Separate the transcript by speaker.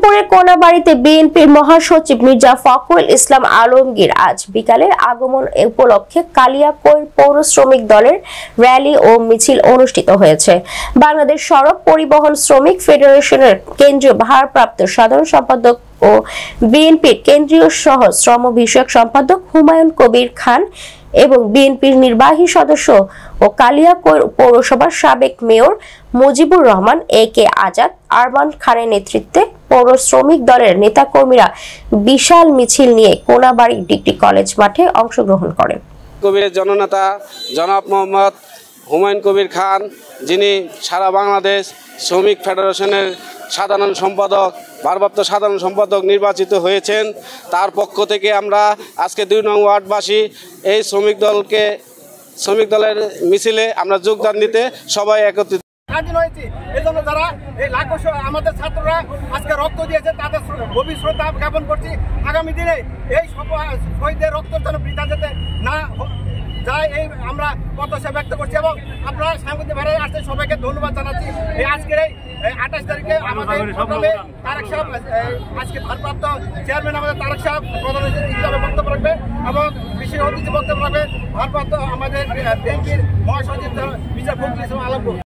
Speaker 1: লক্ষ্মীপুরের কোনাবাড়ীতে বিএনপির মহাসচিব মির্জা ফখরুল ইসলাম আলমগীর আজ বিকালে আগমন উপলক্ষে কালিয়াকৈর পৌর শ্রমিক দলের র্যালি ও মিছিল অনুষ্ঠিত হয়েছে। বাংলাদেশ সড়ক পরিবহন শ্রমিক ফেডারেশনের কেন্দ্রীয় ভারপ্রাপ্ত সাধারণ সম্পাদক ও বিএনপির কেন্দ্রীয় সহ শ্রম বিষয়ক সম্পাদক হুমায়ুন কবির খান এবং বিএনপির নির্বাহী সদস্য ও কালিয়াকৈর পৌরসভার সাবেক মেয়র মুজিবুর রহমান একে আজাদ আরমান খানের নেতৃত্বে পৌর শ্রমিক দলের নেতাকর্মীরা বিশাল মিছিল নিয়ে কোনাবাড়ী ডিগ্রি কলেজ মাঠে অংশগ্রহণ করেন।
Speaker 2: কবিরের জননেতা জনাব মোহাম্মদ হুমায়ুন কবির খান, যিনি সারা বাংলাদেশ শ্রমিক ফেডারেশনের সাধারণ সম্পাদক, ভারপ্রাপ্ত সাধারণ সম্পাদক নির্বাচিত হয়েছেন, তার পক্ষ থেকে আমরা আজকে ২ নং ওয়ার্ডবাসী এই শ্রমিক দলের মিছিলে আমরা যোগদান নিতে সবাই একত্রিত
Speaker 3: হয়েছি। এই জন্য যারা এই লাখো আমাদের ছাত্ররা আজকে রক্ত দিয়েছে তাদের গভীর শ্রদ্ধা জ্ঞাপন করছি। আগামী দিনে এই শহীদদের রক্ত যেন বৃথা যেতে না যায় এই আমরা প্রত্যাশা ব্যক্ত করছি এবং আপনারা সাংবাদিক ভাইরা আসতে সবাইকে ধন্যবাদ জানাচ্ছি। এই আজকের এই ২৮ তারিখে আমাদের তারেক সাহেব আজকে ভারপ্রাপ্ত চেয়ারম্যান আমাদের তারেক সাহেব প্রধান হিসাবে বক্তব্য রাখবে এবং বিশেষ অতিথি বক্তব্য রাখবে ভারপ্রাপ্ত আমাদের বিএনপির মহাসচিব মির্জা ফখরুল ইসলাম আলমগীর।